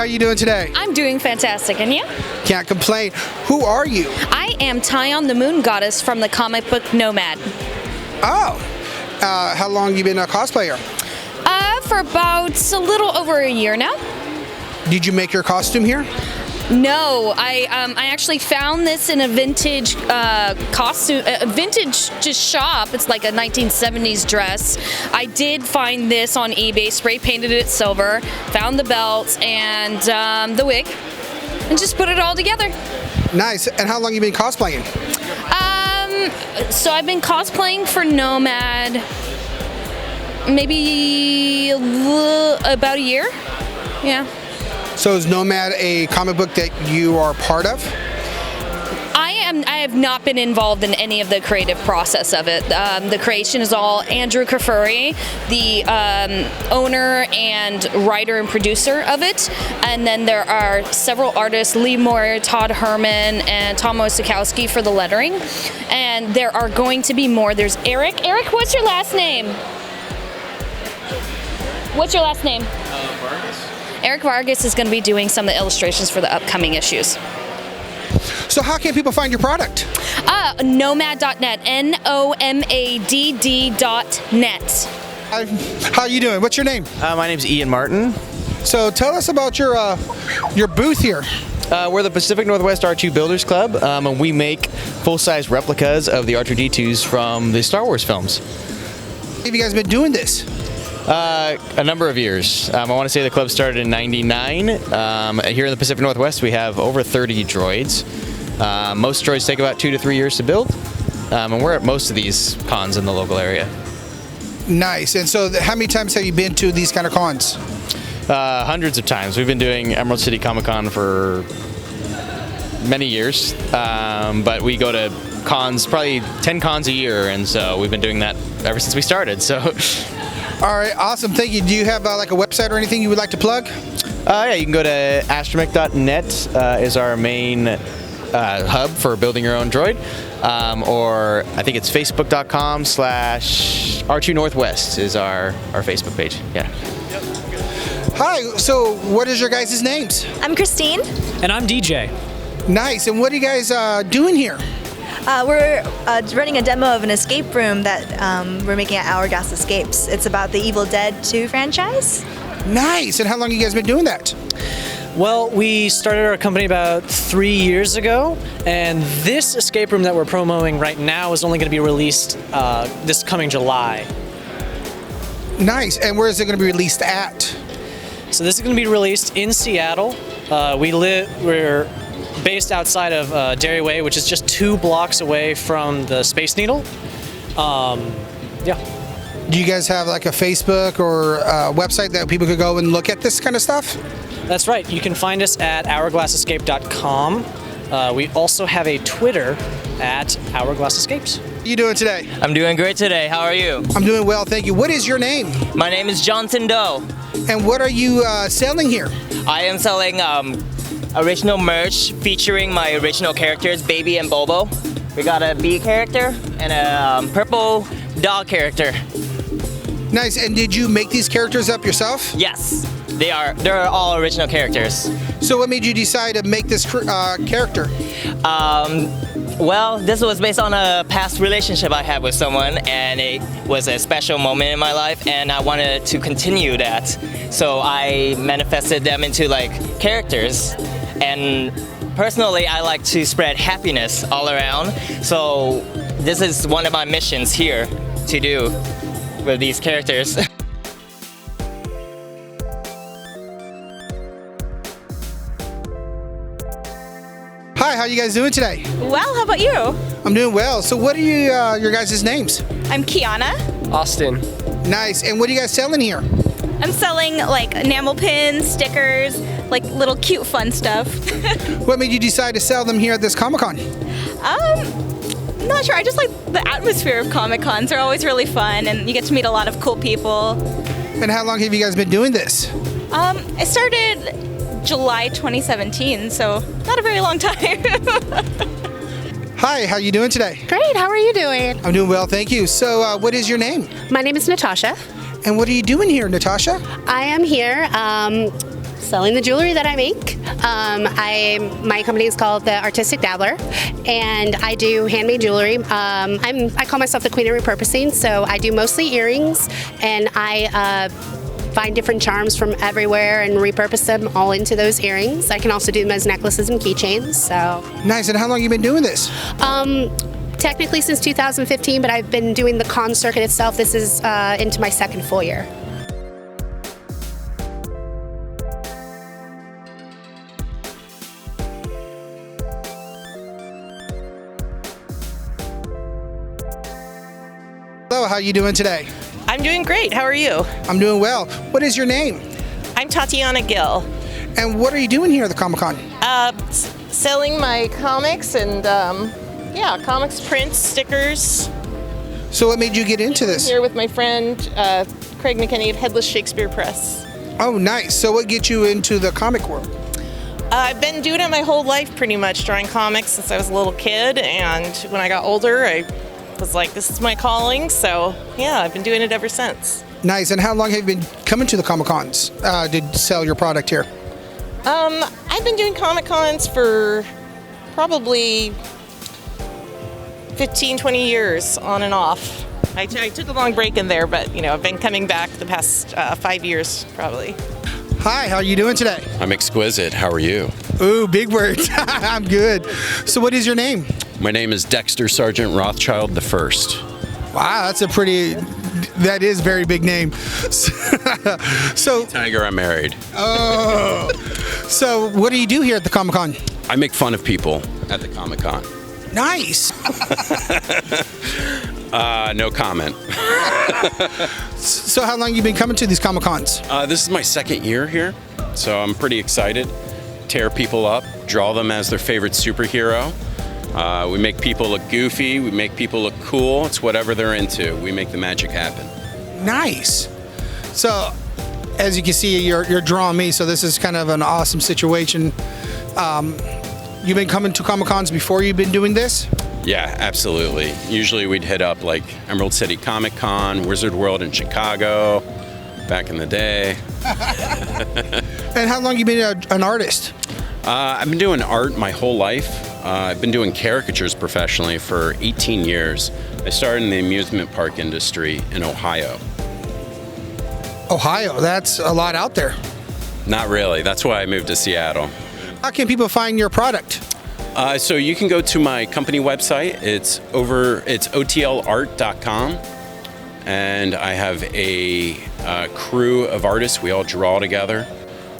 are you doing today? I'm doing fantastic, and you? Can't complain. Who are you? I am Tyon the Moon Goddess from the comic book Nomad. Oh, how long you been a cosplayer? For about a little over a year now. Did you make your costume here? No, I actually found this in a vintage costume, a vintage just shop. It's like a 1970s dress. I did find this on eBay, spray painted it silver, found the belt and the wig, and just put it all together. Nice. And how long you been cosplaying? So I've been cosplaying for Nomad maybe about a year. Yeah. So is Nomad a comic book that you are part of? I have not been involved in any of the creative process of it. The creation is all Andrew Kafuri, the owner and writer and producer of it. And then there are several artists, Lee Moore, Todd Herman, and Tom Osikowski for the lettering. And there are going to be more. There's Eric. Eric, what's your last name? What's your last name? Vargas. Eric Vargas is going to be doing some of the illustrations for the upcoming issues. So how can people find your product? Nomad.net, NOMADD.net. How you doing? What's your name? My name's Ian Martin. So tell us about your booth here. We're the Pacific Northwest R2 Builders Club, and we make full-size replicas of the R2-D2s from the Star Wars films. Have you guys been doing this? A number of years. I want to say the club started in '99. Here in the Pacific Northwest, we have over 30 droids. Most droids take about 2 to 3 years to build, and we're at most of these cons in the local area. Nice. And so how many times have you been to these kind of cons? Hundreds of times. We've been doing Emerald City Comic Con for many years, but we go to cons, probably 10 cons a year, and so we've been doing that ever since we started. So. All right, awesome. Thank you. Do you have like a website or anything you would like to plug? Yeah, you can go to astromech.net is our main hub for building your own droid, or I think it's facebook.com/R2 Northwest is our Facebook page. Yeah. Hi. So, what is your guys' names? I'm Christine. And I'm DJ. Nice. And what are you guys doing here? We're running a demo of an escape room that we're making at Hourglass Escapes. It's about the Evil Dead 2 franchise. Nice. And how long have you guys been doing that? Well, we started our company about 3 years ago, and this escape room that we're promoting right now is only going to be released this coming July. Nice. And where is it going to be released at? So this is going to be released in Seattle. We're based outside of Dairy Way, which is just 2 blocks away from the Space Needle. Yeah. Do you guys have like a Facebook or a website that people could go and look at this kind of stuff? That's right. You can find us at hourglassescape.com. We also have a Twitter at Hourglass Escapes. How are you doing today? I'm doing great today. How are you? I'm doing well, thank you. What is your name? My name is Johnson Doe. And what are you selling here? I am selling original merch featuring my original characters, Baby and Bobo. We got a bee character and a purple dog character. Nice. And did you make these characters up yourself? Yes, they're all original characters. So what made you decide to make this character? Well, this was based on a past relationship I had with someone, and it was a special moment in my life, and I wanted to continue that. So I manifested them into like characters, and personally I like to spread happiness all around. So this is one of my missions here to do with these characters. Hi, how you guys doing today? Well, how about you? I'm doing well. So what are your guys' names? I'm Kiana. Austin. Nice. And what are you guys selling here? I'm selling like enamel pins, stickers, like little cute fun stuff. What made you decide to sell them here at this Comic-Con? I'm not sure. I just like the atmosphere of Comic Cons. They're always really fun, and you get to meet a lot of cool people. And how long have you guys been doing this? I started July 2017, so not a very long time. Hi, how you doing today? Great, how are you doing? I'm doing well, thank you. So what is your name? My name is Natasha. And what are you doing here, Natasha? I am here selling the jewelry that I make. My company is called The Artistic Dabbler, and I do handmade jewelry. I call myself the queen of repurposing, so I do mostly earrings, and I find different charms from everywhere and repurpose them all into those earrings. I can also do them as necklaces and keychains. So Nice. And how long have you been doing this? technically since 2015, but I've been doing the con circuit itself. This is into my second full year. Hello, how you doing today? I'm doing great. How are you? I'm doing well. What is your name? I'm Tatiana Gill. And what are you doing here at the Comic-Con? Selling my comics and comics, prints, stickers. So what made you get into this? Here with my friend Craig McKinney of Headless Shakespeare Press. Oh, nice. So what gets you into the comic world? I've been doing it my whole life pretty much, drawing comics since I was a little kid, and when I got older I was like, this is my calling, so yeah, I've been doing it ever since. Nice. And how long have you been coming to the Comic-Cons to sell your product here? I've been doing Comic Cons for probably 15, 20 years on and off. I took a long break in there, but I've been coming back the past 5 years probably. Hi, how are you doing today? I'm exquisite. How are you? Ooh, big words. I'm good. So what is your name? My name is Dexter Sargent Rothschild I. Wow, that is a very big name. So, Tiger, I'm married. oh. So what do you do here at the Comic-Con? I make fun of people at the Comic-Con. Nice. No comment. So how long have you been coming to these Comic-Cons? This is my second year here, so I'm pretty excited. Tear people up, draw them as their favorite superhero. We make people look goofy, we make people look cool. It's whatever they're into. We make the magic happen. Nice. So, as you can see, you're drawing me, so this is kind of an awesome situation. You've been coming to Comic-Cons before you've been doing this? Yeah, absolutely. Usually we'd hit up like Emerald City Comic Con, Wizard World in Chicago, back in the day. And how long have you been an artist? I've been doing art my whole life. I've been doing caricatures professionally for 18 years. I started in the amusement park industry in Ohio. Ohio, that's a lot out there. Not really. That's why I moved to Seattle. How can people find your product? So you can go to my company website. It's otlart.com. And I have a crew of artists. We all draw together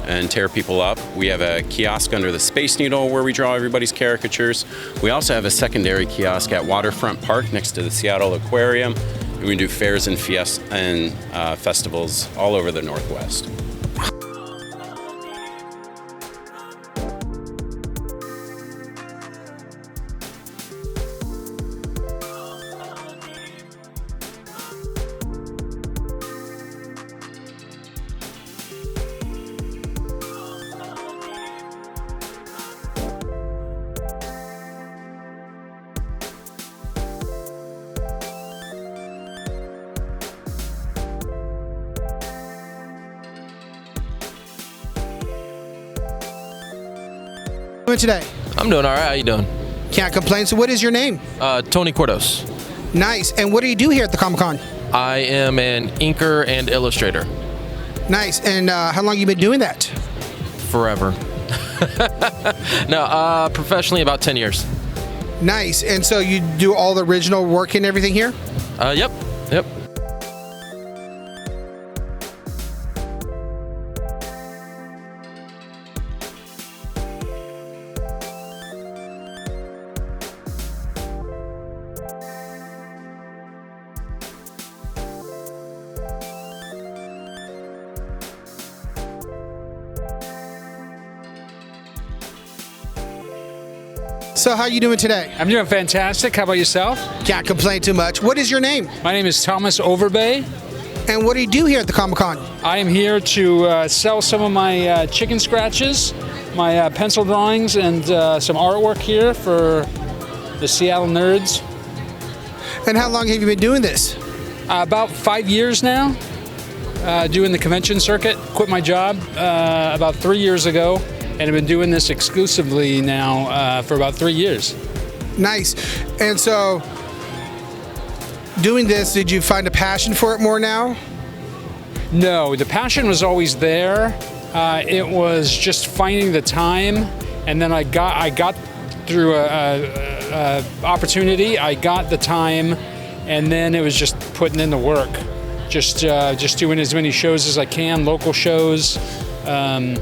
and tear people up. We have a kiosk under the Space Needle where we draw everybody's caricatures. We also have a secondary kiosk at Waterfront Park next to the Seattle Aquarium. And we do fairs and festivals all over the Northwest. Today? I'm doing all right. How you doing? Can't complain. So what is your name? Tony Cordos. Nice. And what do you do here at the Comic-Con? I am an inker and illustrator. Nice. And how long have you been doing that? Forever. No, professionally about 10 years. Nice. And so you do all the original work and everything here? Yep. So how you doing today? I'm doing fantastic. How about yourself? Can't complain too much. What is your name? My name is Thomas Overbay. And what do you do here at the Comic-Con? I am here to sell some of my chicken scratches, my pencil drawings, and some artwork here for the Seattle nerds. And how long have you been doing this? About 5 years now. doing the convention circuit. Quit my job about 3 years ago, and have been doing this exclusively now for about 3 years. Nice. And so, doing this, did you find a passion for it more now? No, the passion was always there. It was just finding the time, and then I got through a opportunity. I got the time, and then it was just putting in the work, just doing as many shows as I can, local shows, and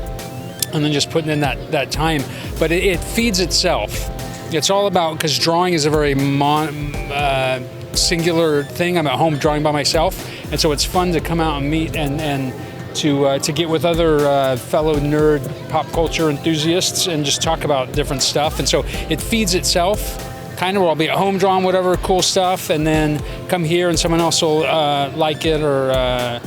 then just putting in that time. But it feeds itself. It's all about, because drawing is a very singular thing. I'm at home drawing by myself, and so it's fun to come out and meet and to get with other fellow nerd pop culture enthusiasts and just talk about different stuff. And so it feeds itself, kind of, where I'll be at home drawing whatever cool stuff, and then come here and someone else will like it or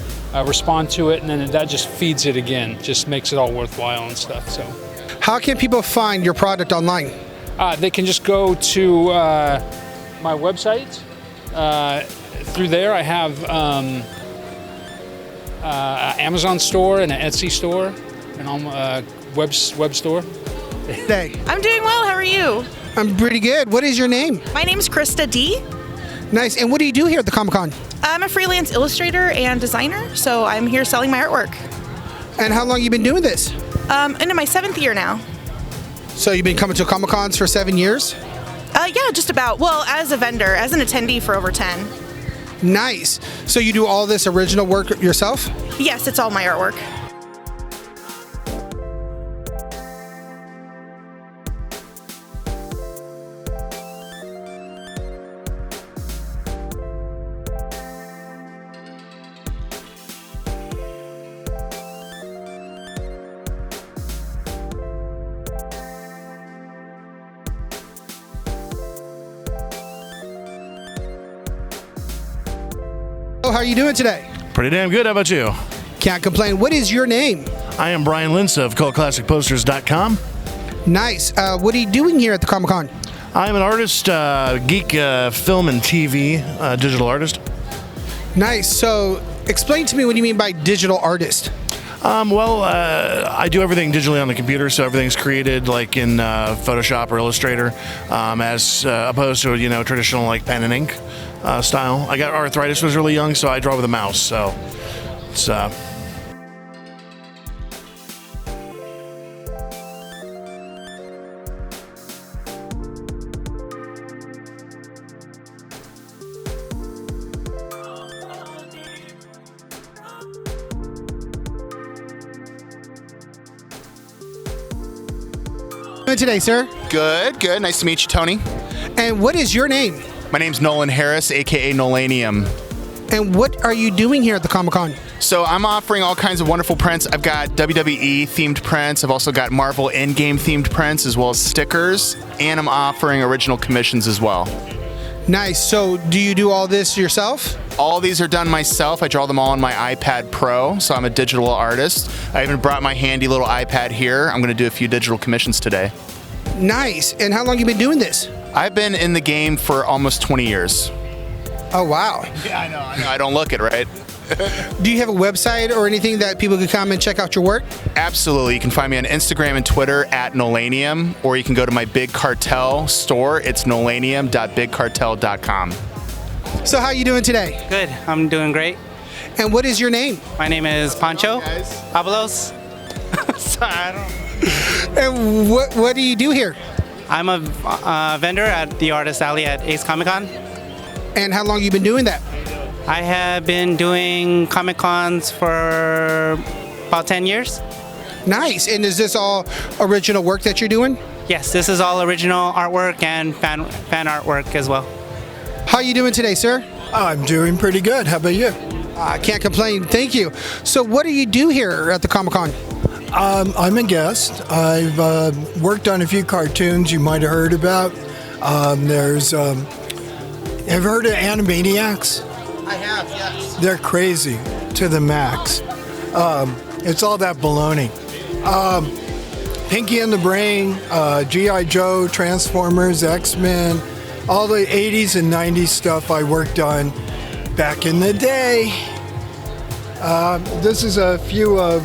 respond to it, and then that just feeds it again, just makes it all worthwhile and stuff. So, how can people find your product online? They can just go to my website. Through there, I have an Amazon store and an Etsy store and a web store. Hey. I'm doing well. How are you? I'm pretty good. What is your name? My name's Krista D. Nice. And what do you do here at the Comic-Con? I'm a freelance illustrator and designer, so I'm here selling my artwork. And how long have you been doing this? Into my 7th year now. So you've been coming to Comic-Cons for 7 years? Yeah, just about. Well, as a vendor, as an attendee for over 10. Nice. So you do all this original work yourself? Yes, it's all my artwork. How are you doing today? Pretty damn good. How about you? Can't complain. What is your name? I am Brian Linsa of CultClassicPosters.com. Nice. What are you doing here at the Comic-Con? I'm an artist, geek, film and TV, digital artist. Nice. So explain to me what you mean by digital artist. I do everything digitally on the computer, so everything's created like in Photoshop or Illustrator, as opposed to traditional like pen and ink style. I got arthritis when I was really young, so I draw with a mouse. So it's. Today, sir? Good, good. Nice to meet you, Tony. And what is your name? My name's Nolan Harris, aka Nolanium. And what are you doing here at the Comic-Con? So I'm offering all kinds of wonderful prints. I've got WWE themed prints. I've also got Marvel Endgame themed prints, as well as stickers. And I'm offering original commissions as well. Nice. So do you do all this yourself? All these are done myself. I draw them all on my iPad Pro, so I'm a digital artist. I even brought my handy little iPad here. I'm going to do a few digital commissions today. Nice. And how long have you been doing this? I've been in the game for almost 20 years. Oh, wow. Yeah, I know. I don't look it, right? Do you have a website or anything that people could come and check out your work? Absolutely. You can find me on Instagram and Twitter at Nolanium, or you can go to my Big Cartel store. It's nolanium.bigcartel.com. So how are you doing today? Good. I'm doing great. And what is your name? My name is Pancho Pablos. Sorry, I don't. And what do you do here? I'm a vendor at the Artist Alley at Ace Comic Con. And how long have you been doing that? I have been doing Comic Cons for about 10 years. Nice. And is this all original work that you're doing? Yes, this is all original artwork and fan artwork as well. How are you doing today, sir? I'm doing pretty good. How about you? I can't complain. Thank you. So what do you do here at the Comic-Con? I'm a guest. I've worked on a few cartoons you might have heard about. Have you heard of Animaniacs? I have, yes. They're crazy to the max. It's all that baloney. Pinky and the Brain, G.I. Joe, Transformers, X-Men, all the 80s and 90s stuff I worked on back in the day. This is a few of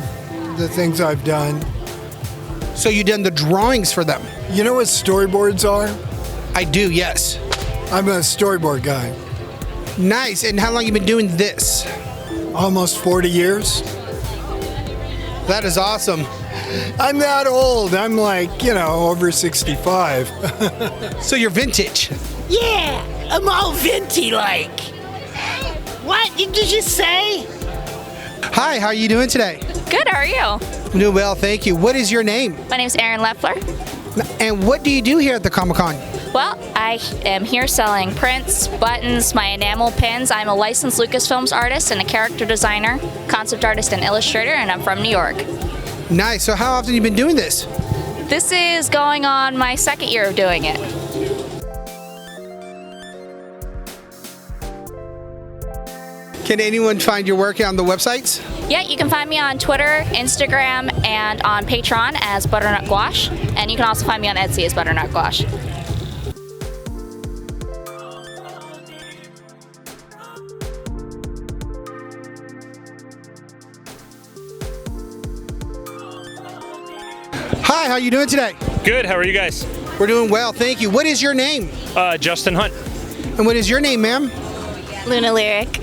the things I've done. So you done the drawings for them? You know what storyboards are? I do, yes. I'm a storyboard guy. Nice. And how long you been doing this? Almost 40 years. That is awesome. I'm that old. I'm like, over 65. So you're vintage. Yeah, I'm all vinty-like. What did you just say? Hi, how are you doing today? Good, how are you? I'm doing well, thank you. What is your name? My name's Erin Leffler. And what do you do here at the Comic-Con? Well, I am here selling prints, buttons, my enamel pins. I'm a licensed Lucasfilms artist and a character designer, concept artist and illustrator, and I'm from New York. Nice. So how often have you been doing this? This is going on my second year of doing it. Can anyone find your work on the websites? Yeah, you can find me on Twitter, Instagram, and on Patreon as Butternut Gouache. And you can also find me on Etsy as Butternut Gouache. Hi, how are you doing today? Good, how are you guys? We're doing well, thank you. What is your name? Justin Hunt. And what is your name, ma'am? Luna Lyric.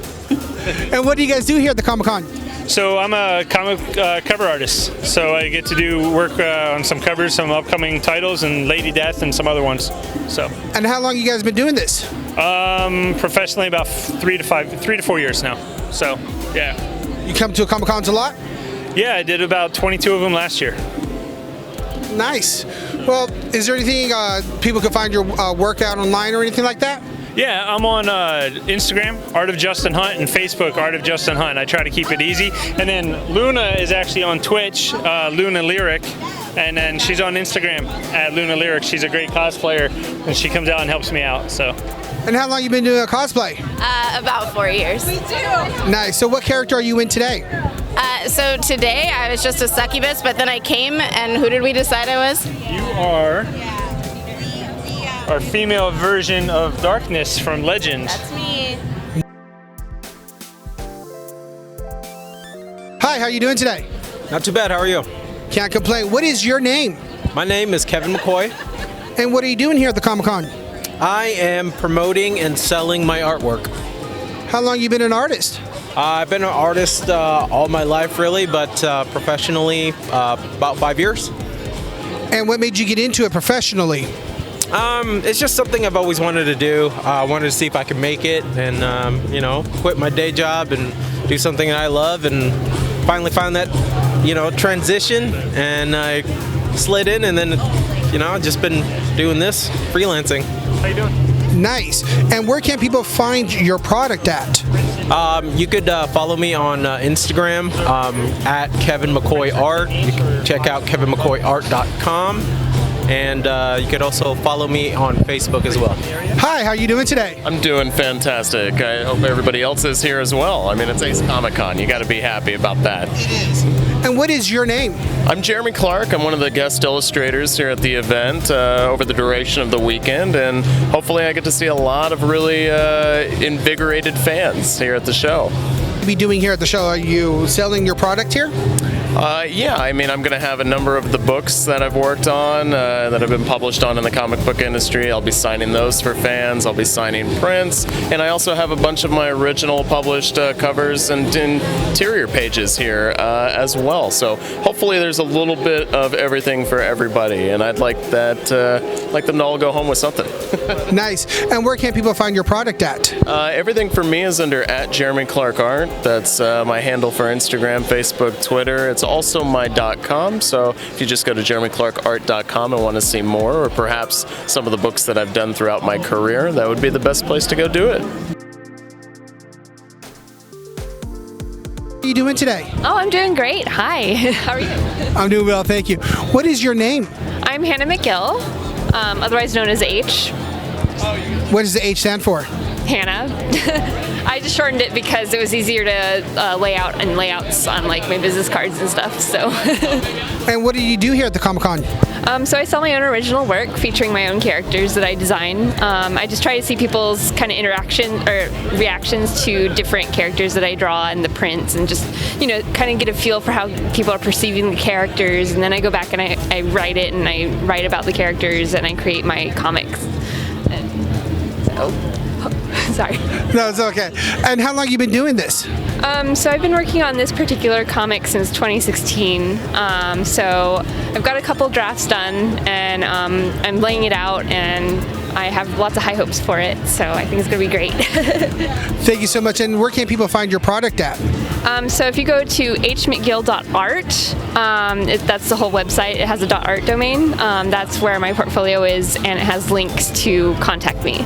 And what do you guys do here at the Comic-Con? So I'm a comic cover artist. So I get to do work on some covers, some upcoming titles, and Lady Death, and some other ones. So. And how long you guys been doing this? Professionally, about 3 to 4 years now. So, yeah. You come to Comic-Cons a lot? Yeah, I did about 22 of them last year. Nice. Well, is there anything people can find your work out online or anything like that? Yeah, I'm on Instagram, Art of Justin Hunt, and Facebook, Art of Justin Hunt. I try to keep it easy. And then Luna is actually on Twitch, Luna Lyric, and then she's on Instagram at Luna Lyric. She's a great cosplayer, and she comes out and helps me out. So. And how long you been doing a cosplay? About 4 years. We do. Nice. So what character are you in today? So today I was just a succubus, but then I came, and who did we decide I was? You are our female version of Darkness from Legend. That's me. Hi, how are you doing today? Not too bad, how are you? Can't complain. What is your name? My name is Kevin McCoy. And what are you doing here at the Comic-Con? I am promoting and selling my artwork. How long you been an artist? I've been an artist all my life, really, but professionally about 5 years. And what made you get into it professionally? It's just something I've always wanted to do. I wanted to see if I could make it and, quit my day job and do something I love, and finally found that, transition, and I slid in, and then, I've just been doing this, freelancing. How you doing? Nice. And where can people find your product at? You could follow me on Instagram at Kevin McCoy Art. You can check out kevinmccoyart.com. And you could also follow me on Facebook as well. Hi, how are you doing today? I'm doing fantastic. I hope everybody else is here as well. I mean, it's Ace Comic-Con. You got to be happy about that. It is. And what is your name? I'm Jeremy Clark. I'm one of the guest illustrators here at the event over the duration of the weekend, and hopefully I get to see a lot of really invigorated fans here at the show. What are you doing here at the show? Are you selling your product here? Yeah, I mean, I'm going to have a number of the books that I've worked on, that have been published on in the comic book industry. I'll be signing those for fans. I'll be signing prints. And I also have a bunch of my original published covers and interior pages here as well. So hopefully there's a little bit of everything for everybody. And I'd like them to all go home with something. Nice. And where can people find your product at? Everything for me is under at Jeremy Clark Art. That's my handle for Instagram, Facebook, Twitter. It's also my .com, so if you just go to jeremyclarkart.com and want to see more, or perhaps some of the books that I've done throughout my career, that would be the best place to go do it. How are you doing today? Oh, I'm doing great. Hi. How are you? I'm doing well, thank you. What is your name? I'm Hannah McGill, otherwise known as H. What does the H stand for? Hannah. I just shortened it because it was easier to lay out and layouts on like my business cards and stuff. So. And what do you do here at the Comic-Con? So I sell my own original work featuring my own characters that I design. I just try to see people's kind of interaction or reactions to different characters that I draw in the prints, and just, you know, kind of get a feel for how people are perceiving the characters. And then I go back and I write it, and I write about the characters, and I create my comics. And so, sorry. No, it's okay. And how long have you been doing this? So I've been working on this particular comic since 2016. So I've got a couple drafts done, and I'm laying it out, and I have lots of high hopes for it. So I think it's going to be great. Thank you so much. And where can people find your product at? So if you go to hmcgill.art, that's the whole website. It has a .art domain. That's where my portfolio is, and it has links to contact me.